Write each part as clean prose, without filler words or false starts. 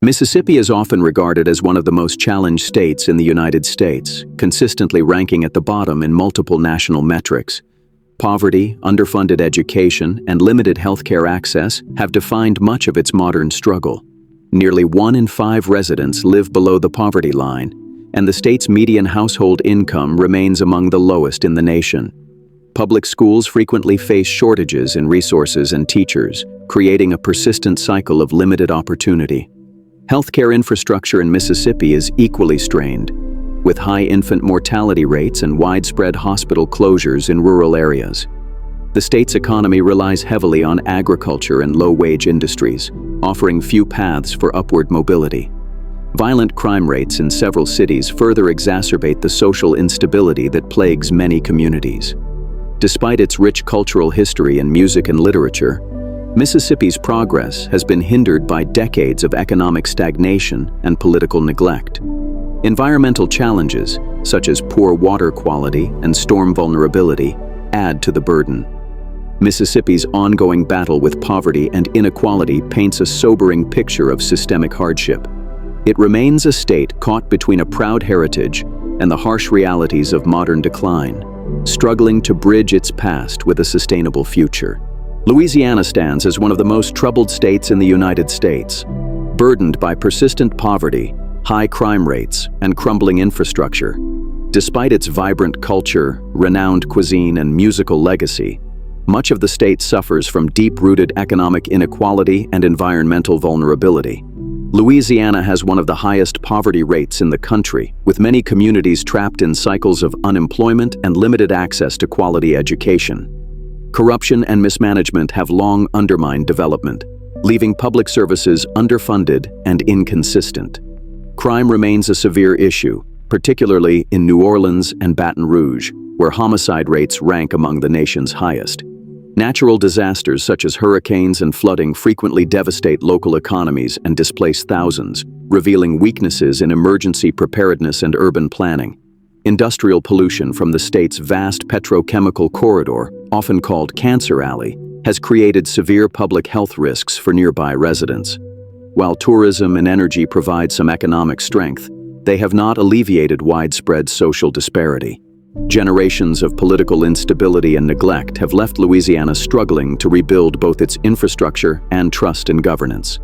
Mississippi is often regarded as one of the most challenged states in the United States, consistently ranking at the bottom in multiple national metrics. Poverty, underfunded education, and limited healthcare access have defined much of its modern struggle. Nearly 1 in 5 residents live below the poverty line, and the state's median household income remains among the lowest in the nation. Public schools frequently face shortages in resources and teachers, creating a persistent cycle of limited opportunity. Healthcare infrastructure in Mississippi is equally strained, with high infant mortality rates and widespread hospital closures in rural areas. The state's economy relies heavily on agriculture and low-wage industries, offering few paths for upward mobility. Violent crime rates in several cities further exacerbate the social instability that plagues many communities. Despite its rich cultural history in music and literature, Mississippi's progress has been hindered by decades of economic stagnation and political neglect. Environmental challenges, such as poor water quality and storm vulnerability, add to the burden. Mississippi's ongoing battle with poverty and inequality paints a sobering picture of systemic hardship. It remains a state caught between a proud heritage and the harsh realities of modern decline, struggling to bridge its past with a sustainable future. Louisiana stands as one of the most troubled states in the United States, burdened by persistent poverty, high crime rates, and crumbling infrastructure. Despite its vibrant culture, renowned cuisine, and musical legacy, much of the state suffers from deep-rooted economic inequality and environmental vulnerability. Louisiana has one of the highest poverty rates in the country, with many communities trapped in cycles of unemployment and limited access to quality education. Corruption and mismanagement have long undermined development, leaving public services underfunded and inconsistent. Crime remains a severe issue, particularly in New Orleans and Baton Rouge, where homicide rates rank among the nation's highest. Natural disasters such as hurricanes and flooding frequently devastate local economies and displace thousands, revealing weaknesses in emergency preparedness and urban planning. Industrial pollution from the state's vast petrochemical corridor, often called Cancer Alley, has created severe public health risks for nearby residents. While tourism and energy provide some economic strength, they have not alleviated widespread social disparity. Generations of political instability and neglect have left Louisiana struggling to rebuild both its infrastructure and trust in governance.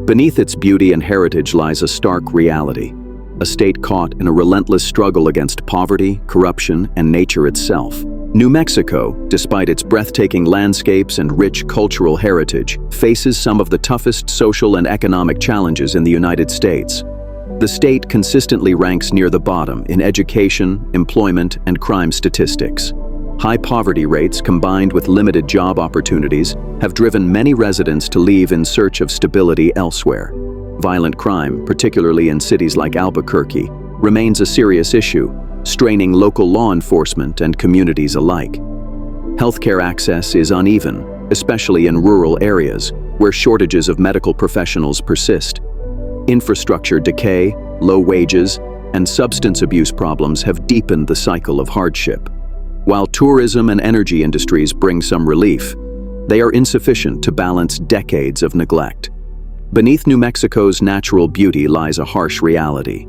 Beneath its beauty and heritage lies a stark reality: a state caught in a relentless struggle against poverty, corruption, and nature itself. New Mexico, despite its breathtaking landscapes and rich cultural heritage, faces some of the toughest social and economic challenges in the United States. The state consistently ranks near the bottom in education, employment, and crime statistics. High poverty rates combined with limited job opportunities have driven many residents to leave in search of stability elsewhere. Violent crime, particularly in cities like Albuquerque, remains a serious issue, straining local law enforcement and communities alike. Healthcare access is uneven, especially in rural areas, where shortages of medical professionals persist. Infrastructure decay, low wages, and substance abuse problems have deepened the cycle of hardship. While tourism and energy industries bring some relief, they are insufficient to balance decades of neglect. Beneath New Mexico's natural beauty lies a harsh reality: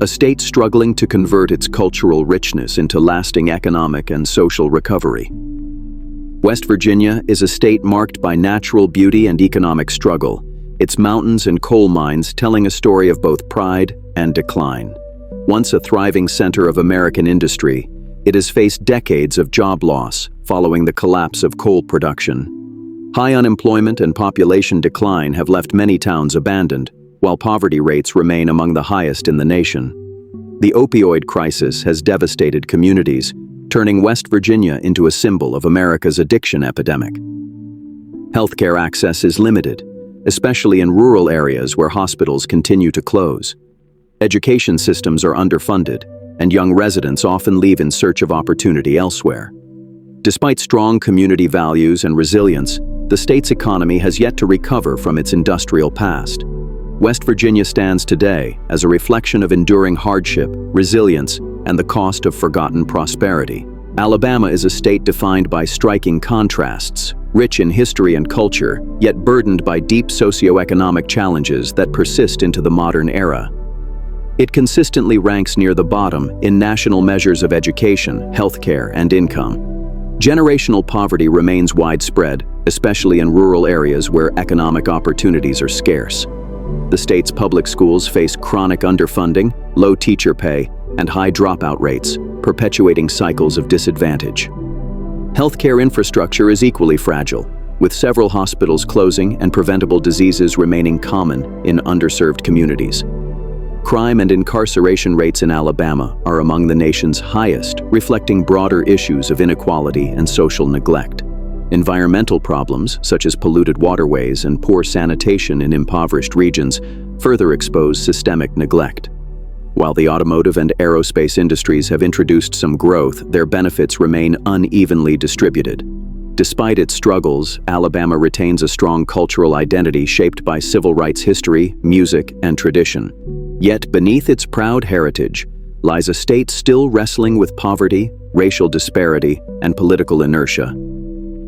a state struggling to convert its cultural richness into lasting economic and social recovery. West Virginia is a state marked by natural beauty and economic struggle, its mountains and coal mines telling a story of both pride and decline. Once a thriving center of American industry, it has faced decades of job loss following the collapse of coal production. High unemployment and population decline have left many towns abandoned, while poverty rates remain among the highest in the nation. The opioid crisis has devastated communities, turning West Virginia into a symbol of America's addiction epidemic. Healthcare access is limited, especially in rural areas where hospitals continue to close. Education systems are underfunded, and young residents often leave in search of opportunity elsewhere. Despite strong community values and resilience, the state's economy has yet to recover from its industrial past. West Virginia stands today as a reflection of enduring hardship, resilience, and the cost of forgotten prosperity. Alabama is a state defined by striking contrasts, rich in history and culture, yet burdened by deep socioeconomic challenges that persist into the modern era. It consistently ranks near the bottom in national measures of education, healthcare, and income. Generational poverty remains widespread, especially in rural areas where economic opportunities are scarce. The state's public schools face chronic underfunding, low teacher pay, and high dropout rates, perpetuating cycles of disadvantage. Healthcare infrastructure is equally fragile, with several hospitals closing and preventable diseases remaining common in underserved communities. Crime and incarceration rates in Alabama are among the nation's highest, reflecting broader issues of inequality and social neglect. Environmental problems, such as polluted waterways and poor sanitation in impoverished regions, further expose systemic neglect. While the automotive and aerospace industries have introduced some growth, their benefits remain unevenly distributed. Despite its struggles, Alabama retains a strong cultural identity shaped by civil rights history, music, and tradition. Yet beneath its proud heritage lies a state still wrestling with poverty, racial disparity, and political inertia.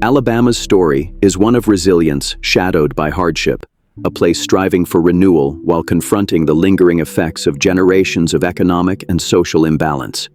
Alabama's story is one of resilience shadowed by hardship, a place striving for renewal while confronting the lingering effects of generations of economic and social imbalance.